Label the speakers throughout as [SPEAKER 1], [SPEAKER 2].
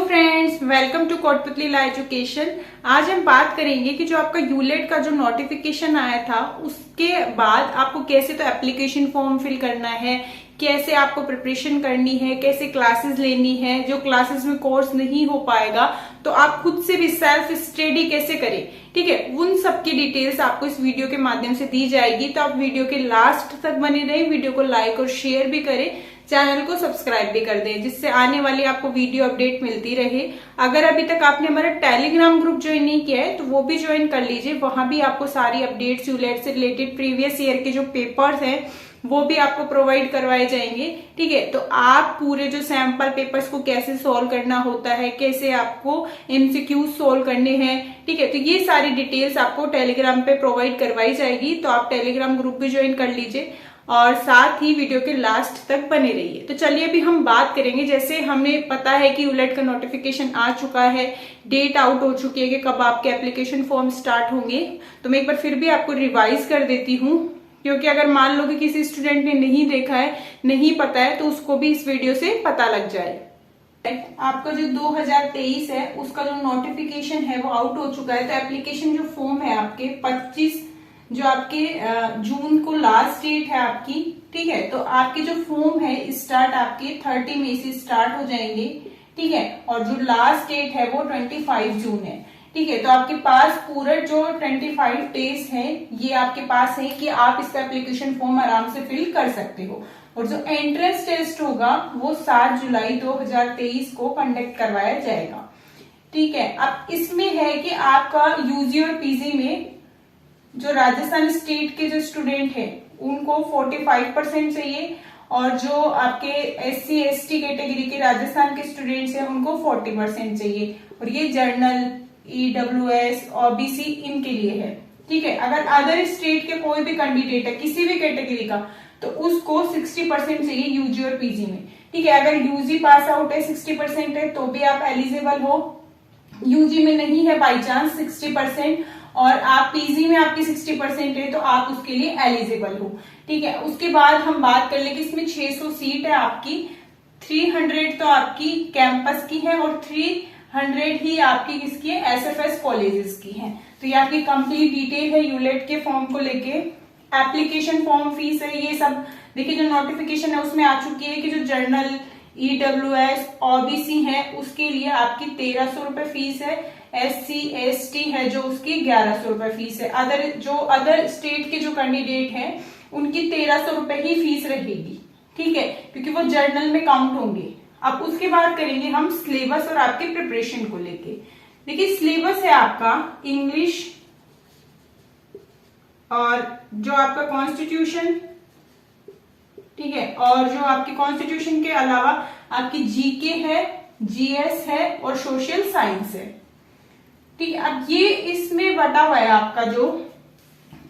[SPEAKER 1] Friends, welcome to Kotputli law education. आज हम बात करेंगे कि जो आपका यूलेट का जो नोटिफिकेशन आया था उसके बाद आपको कैसे तो एप्लीकेशन फॉर्म फिल करना है, कैसे आपको प्रिपरेशन करनी है, कैसे क्लासेस लेनी है। जो क्लासेस में कोर्स नहीं हो पाएगा तो आप खुद से भी सेल्फ स्टडी कैसे करें, ठीक है, उन सब की डिटेल्स आपको इस वीडियो के माध्यम से दी जाएगी। तो आप वीडियो के लास्ट तक बने रहें, वीडियो को लाइक और शेयर भी करें, चैनल को सब्सक्राइब भी कर दें, जिससे आने वाली आपको वीडियो अपडेट मिलती रहे। अगर अभी तक आपने हमारा टेलीग्राम ग्रुप ज्वाइन नहीं किया है तो वो भी ज्वाइन कर लीजिए। वहां भी आपको सारी अपडेट्स यूलेट से रिलेटेड प्रीवियस ईयर के जो पेपर्स हैं वो भी आपको प्रोवाइड करवाए जाएंगे, ठीक है। तो आप पूरे जो सैंपल पेपर्स को कैसे सोल्व करना होता है, कैसे आपको एमसीक्यू सोल्व करने हैं, ठीक है, तो ये सारी डिटेल्स आपको टेलीग्राम पे प्रोवाइड करवाई जाएगी। तो आप टेलीग्राम ग्रुप भी ज्वाइन कर लीजिए और साथ ही वीडियो के लास्ट तक बने रहिए। तो चलिए अभी हम बात करेंगे, जैसे हमें पता है कि यूलेट का नोटिफिकेशन आ चुका है, डेट आउट हो चुकी है कि कब आपके एप्लीकेशन फॉर्म स्टार्ट होंगे। तो मैं एक बार फिर भी आपको रिवाइज कर देती हूँ, क्योंकि अगर मान लो कि किसी स्टूडेंट ने नहीं देखा है, नहीं पता है, तो उसको भी इस वीडियो से पता लग जाए। आपका जो 2023 है उसका जो नोटिफिकेशन है वो आउट हो चुका है। तो एप्लीकेशन जो फॉर्म है आपके 25 जो आपके जून को लास्ट डेट है आपकी, ठीक है। तो आपके जो फॉर्म है स्टार्ट आपके 30 मई से स्टार्ट हो जाएंगे, ठीक है, और जो लास्ट डेट है वो 25 जून है, ठीक है। तो आपके पास पूरा जो 25 डेज है ये आपके पास है कि आप इसका एप्लीकेशन फॉर्म आराम से फिल कर सकते हो। और जो एंट्रेंस टेस्ट होगा वो 7 जुलाई 2023 को कंडक्ट करवाया जाएगा, ठीक है। अब इसमें है कि आपका यूजी और पीजी में जो राजस्थान स्टेट के जो स्टूडेंट हैं उनको 45% चाहिए, और जो आपके SC ST कैटेगरी के राजस्थान के स्टूडेंट्स हैं उनको 40% चाहिए। और ये जर्नल, EWS, OBC इनके लिए है, ठीक है। अगर अदर स्टेट के कोई भी कैंडिडेट है किसी भी कैटेगरी का तो उसको 60% चाहिए यूजी और पीजी में, ठीक है। अगर यूजी पास आउट है 60% है तो भी आप एलिजिबल हो, यूजी में नहीं है बाई चांस 60% और आप पीजी में आपकी 60% है तो आप उसके लिए एलिजिबल हो, ठीक है। उसके बाद हम बात कर ले कि इसमें 600 सीट है आपकी, 300 तो आपकी कैंपस की है और 300 ही आपकी किसकी है, SFS कॉलेजेस की है। तो ये आपकी कंप्लीट डिटेल है यूलेट के फॉर्म को लेके। एप्लीकेशन फॉर्म फीस है ये सब देखिए, जो नोटिफिकेशन है उसमें आ चुकी है कि जो जर्नल, EWS, OBC है उसके लिए आपकी 1300 रुपए फीस है, SC ST है जो उसकी 1100 रुपए फीस है। अदर स्टेट के जो कैंडिडेट हैं उनकी 1300 रुपए ही फीस रहेगी, ठीक है, क्योंकि वो जर्नल में काउंट होंगे। अब उसके बाद करेंगे हम सिलेबस और आपके प्रिपरेशन को लेके। देखिए सिलेबस है आपका इंग्लिश और जो आपका कॉन्स्टिट्यूशन, ठीक है, और जो आपकी कॉन्स्टिट्यूशन के अलावा आपकी जीके है, GS है और सोशल साइंस है, ठीक है। अब ये इसमें बटा हुआ है आपका जो,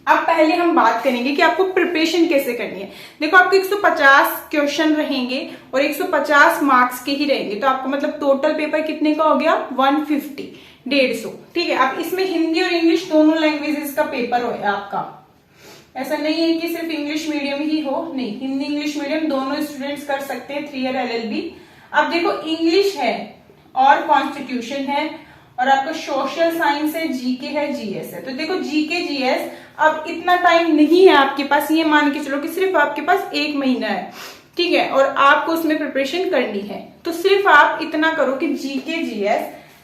[SPEAKER 1] अब पहले हम बात करेंगे कि आपको प्रिपरेशन कैसे करनी है। देखो आपको 150 क्वेश्चन रहेंगे और 150 मार्क्स के ही रहेंगे, तो आपको मतलब टोटल पेपर कितने का हो गया, 150, 150, ठीक है। अब इसमें हिंदी और इंग्लिश दोनों लैंग्वेजेस का पेपर हो आपका, ऐसा नहीं है कि सिर्फ इंग्लिश मीडियम ही हो, नहीं, हिंदी इंग्लिश मीडियम दोनों स्टूडेंट्स कर सकते हैं 3 ईयर LLB। अब देखो इंग्लिश है और कॉन्स्टिट्यूशन है और आपका सोशल साइंस है, जीके है, GS है। तो देखो जीके GS अब इतना टाइम नहीं है आपके पास, ये मान के चलो कि सिर्फ आपके पास 1 महीना है, ठीक है, और आपको उसमें प्रिपरेशन करनी है। तो सिर्फ आप इतना करो कि जीके GS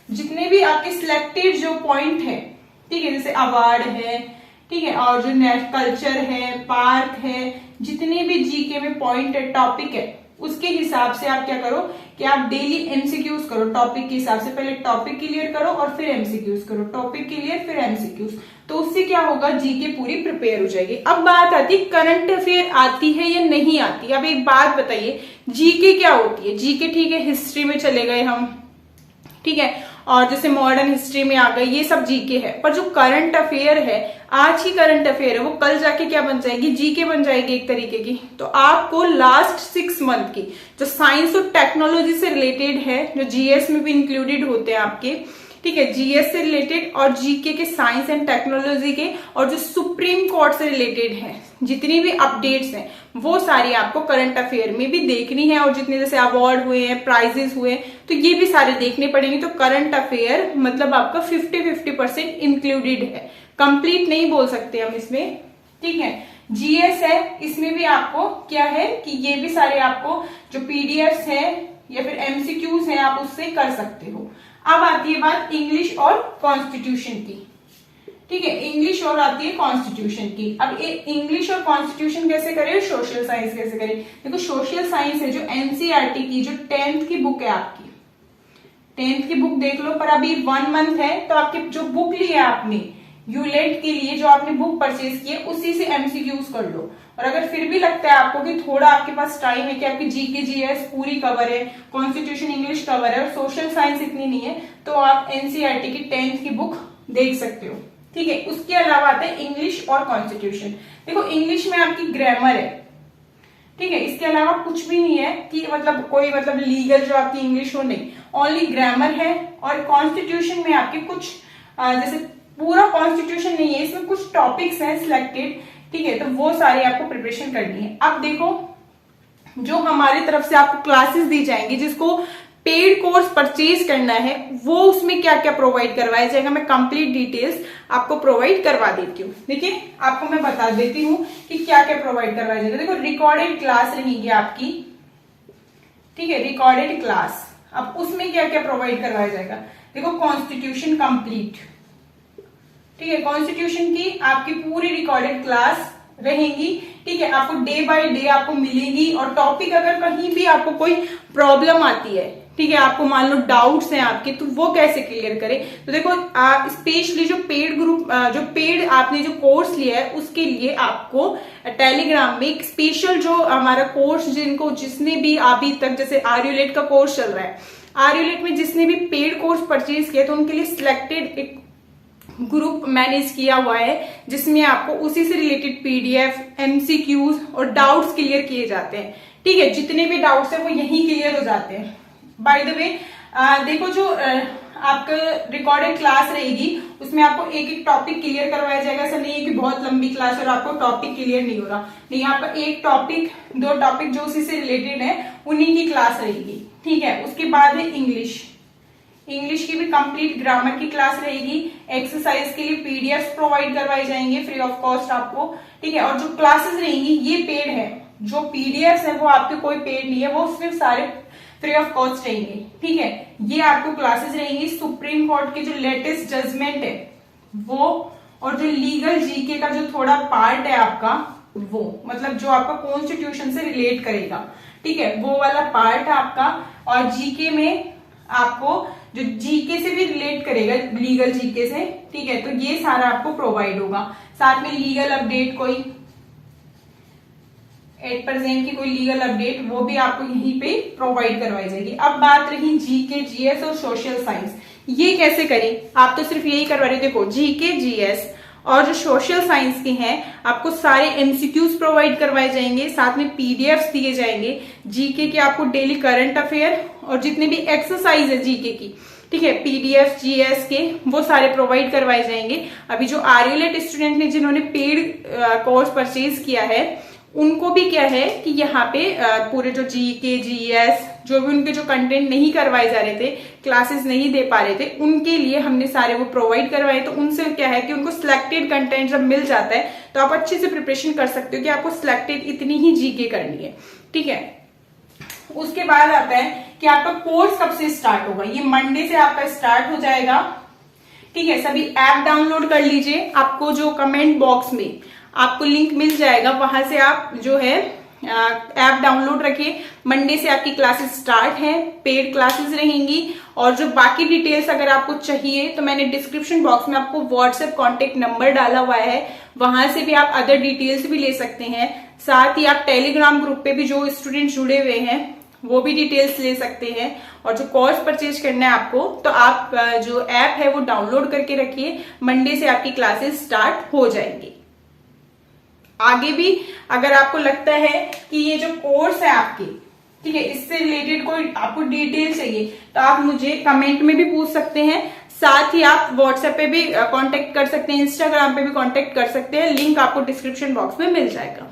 [SPEAKER 1] जितने भी आपके सिलेक्टेड जो पॉइंट है, ठीक है, जैसे अवार्ड है, ठीक है, और जो नेट कल्चर है, पार्क है, जितने भी जीके में पॉइंट है, टॉपिक है, उसके हिसाब से आप क्या करो कि आप डेली एमसीक्यूज करो टॉपिक के हिसाब से। पहले टॉपिक क्लियर करो और फिर एमसीक्यूज करो, टॉपिक क्लियर फिर एमसीक्यूज। तो उससे क्या होगा, जीके पूरी प्रिपेयर हो जाएगी। अब बात आती है करंट अफेयर आती है या नहीं आती। अब एक बात बताइए, जीके क्या होती है। जीके ठीक है, हिस्ट्री में चले गए हम, ठीक है, और जैसे मॉडर्न हिस्ट्री में आ गई, ये सब जीके है। पर जो करंट अफेयर है, आज की करंट अफेयर है, वो कल जाके क्या बन जाएगी, जीके बन जाएगी एक तरीके की। तो आपको लास्ट 6 मंथ की जो साइंस और टेक्नोलॉजी से रिलेटेड है, जो GS में भी इंक्लूडेड होते हैं आपके, ठीक है, जीएस से रिलेटेड और जीके के साइंस एंड टेक्नोलॉजी के, और जो सुप्रीम कोर्ट से रिलेटेड है जितनी भी अपडेट्स हैं वो सारी आपको करंट अफेयर में भी देखनी है, और जितने जैसे अवार्ड हुए हैं, प्राइजेस हुए, तो ये भी सारे देखने पड़ेंगे। तो करंट अफेयर मतलब आपका 50-50% इंक्लूडेड है, कंप्लीट नहीं बोल सकते हम इसमें। ठीक है, जीएस है, इसमें भी आपको क्या है कि ये भी सारे आपको जो पीडीएफ्स है या फिर एमसीक्यूज है आप उससे कर सकते हो। अब आती है बात इंग्लिश और कॉन्स्टिट्यूशन की। ठीक है, इंग्लिश और आती है कॉन्स्टिट्यूशन की। अब ये इंग्लिश और कॉन्स्टिट्यूशन कैसे करें, सोशल साइंस कैसे करें। देखो सोशल साइंस है जो एनसीईआरटी की जो 10th की बुक है आपकी, 10th की बुक देख लो, पर अभी 1 मंथ है तो आपकी जो बुक ली है आपने यूलेट के लिए, जो आपने बुक परचेज की है उसी से एमसीक्यूज कर लो। और अगर फिर भी लगता है आपको कि थोड़ा आपके पास टाइम है कि आपकी जीके जीएस पूरी कवर है, कॉन्स्टिट्यूशन इंग्लिश कवर है और सोशल साइंस इतनी नहीं है, तो आप एनसीईआरटी की 10th की बुक देख सकते हो। ठीक है, उसके अलावा आता है इंग्लिश और कॉन्स्टिट्यूशन। देखो इंग्लिश में आपकी ग्रामर है, ठीक है, इसके अलावा कुछ भी नहीं है कि मतलब कोई मतलब लीगल जो आपकी इंग्लिश हो, नहीं, ओनली ग्रामर है। और कॉन्स्टिट्यूशन में आपके कुछ जैसे पूरा कॉन्स्टिट्यूशन नहीं है, इसमें कुछ टॉपिक्स हैं सिलेक्टेड। ठीक है, तो वो सारे आपको प्रिपरेशन करनी है। अब देखो जो हमारी तरफ से आपको क्लासेस दी जाएंगी, जिसको पेड कोर्स परचेज करना है, वो उसमें क्या क्या प्रोवाइड करवाया जाएगा, मैं कंप्लीट डिटेल्स आपको प्रोवाइड करवा देती हूँ। देखिए आपको मैं बता देती हूँ कि क्या क्या प्रोवाइड करवाया जाएगा। देखो रिकॉर्डेड क्लास रहेगी आपकी, ठीक है, रिकॉर्डेड क्लास। अब उसमें क्या क्या प्रोवाइड करवाया जाएगा, देखो कॉन्स्टिट्यूशन कंप्लीट, ठीक है, कॉन्स्टिट्यूशन की आपकी पूरी रिकॉर्डेड क्लास रहेंगी। ठीक है, आपको डे बाय डे आपको मिलेगी। और टॉपिक अगर कहीं भी आपको कोई प्रॉब्लम आती है, ठीक है, आपको मान लो डाउट्स हैं आपके, तो वो कैसे क्लियर करें। तो देखो स्पेशली जो पेड ग्रुप जो पेड आपने जो कोर्स लिया है उसके लिए आपको टेलीग्राम में एक स्पेशल जो हमारा कोर्स, जिनको जिसने भी अभी तक जैसे आर्यूलेट का कोर्स चल रहा है, आर्यूलेट में जिसने भी पेड कोर्स परचेज किया तो उनके लिए सिलेक्टेड एक ग्रुप मैनेज किया हुआ है, जिसमें आपको उसी से रिलेटेड पीडीएफ, एमसीक्यूज और डाउट्स क्लियर किए जाते हैं। ठीक है, जितने भी डाउट्स हैं वो यहीं क्लियर हो जाते हैं। बाय द वे देखो जो आपका रिकॉर्डेड क्लास रहेगी उसमें आपको एक एक टॉपिक क्लियर करवाया जाएगा। ऐसा नहीं है कि बहुत लंबी क्लास और आपको टॉपिक क्लियर नहीं हो रहा, नहीं, आपका एक टॉपिक, 2 टॉपिक जो उसी से रिलेटेड है उन्हीं की क्लास रहेगी। ठीक है, उसके बाद है इंग्लिश, इंग्लिश की भी कंप्लीट ग्रामर की क्लास रहेगी। एक्सरसाइज के लिए पीडीएफ प्रोवाइड करवाए जाएंगे फ्री ऑफ कॉस्ट आपको। ठीक है, और जो क्लासेस रहेंगी ये पेड है, जो पीडीएफ है वो आपके कोई पेड नहीं है, वो सिर्फ सारे फ्री ऑफ कॉस्ट रहेंगे। ठीक है, ये आपको क्लासेस रहेंगी। सुप्रीम कोर्ट के जो लेटेस्ट जजमेंट है वो, और जो लीगल जीके का जो थोड़ा पार्ट है आपका, वो मतलब जो आपका कॉन्स्टिट्यूशन से रिलेट करेगा, ठीक है, वो वाला पार्ट है आपका। और जीके में आपको जो जीके से भी रिलेट करेगा, लीगल जीके से, ठीक है, तो ये सारा आपको प्रोवाइड होगा। साथ में लीगल अपडेट, कोई 8% की कोई लीगल अपडेट, वो भी आपको यहीं पे प्रोवाइड करवाई जाएगी। अब बात रही जीके, जीएस और सोशल साइंस, ये कैसे करें। आप तो सिर्फ यही करवा रहे, देखो जीके, जीएस और जो सोशल साइंस के हैं आपको सारे एमसीक्यूज प्रोवाइड करवाए जाएंगे, साथ में पीडीएफ्स दिए जाएंगे। जीके के आपको डेली करंट अफेयर और जितने भी एक्सरसाइज है जीके की, ठीक है, पीडीएफ जीएस के वो सारे प्रोवाइड करवाए जाएंगे। अभी जो आर्यूलेट स्टूडेंट ने जिन्होंने पेड कोर्स परचेज किया है उनको भी क्या है कि यहाँ पे पूरे जो जीके, जीएस, जो भी उनके जो कंटेंट नहीं करवाए जा रहे थे, क्लासेस नहीं दे पा रहे थे, उनके लिए हमने सारे वो प्रोवाइड करवाए। तो उनसे क्या है कि उनको सिलेक्टेड कंटेंट जब मिल जाता है तो आप अच्छे से प्रिपरेशन कर सकते हो कि आपको सिलेक्टेड इतनी ही जीके करनी है। ठीक है, उसके बाद आता है कि आपका कोर्स कब से स्टार्ट होगा। ये मंडे से आपका स्टार्ट हो जाएगा। ठीक है, सभी ऐप डाउनलोड कर लीजिए। आपको जो कमेंट बॉक्स में आपको लिंक मिल जाएगा, वहां से आप जो है ऐप डाउनलोड रखिए। मंडे से आपकी क्लासेस स्टार्ट है, पेड क्लासेस रहेंगी। और जो बाकी डिटेल्स अगर आपको चाहिए तो मैंने डिस्क्रिप्शन बॉक्स में आपको व्हाट्सएप कॉन्टेक्ट नंबर डाला हुआ है, वहां से भी आप अदर डिटेल्स भी ले सकते हैं। साथ ही आप टेलीग्राम ग्रुप पे भी जो स्टूडेंट जुड़े हुए हैं वो भी डिटेल्स ले सकते हैं। और जो कोर्स परचेज करना है आपको, तो आप जो ऐप है वो डाउनलोड करके रखिए। मंडे से आपकी क्लासेस स्टार्ट हो जाएंगी। आगे भी अगर आपको लगता है कि ये जो कोर्स है आपके, ठीक है, इससे रिलेटेड कोई आपको डिटेल चाहिए तो आप मुझे कमेंट में भी पूछ सकते हैं। साथ ही आप व्हाट्सएप पे भी कांटेक्ट कर सकते हैं, इंस्टाग्राम पे भी कांटेक्ट कर सकते हैं, लिंक आपको डिस्क्रिप्शन बॉक्स में मिल जाएगा।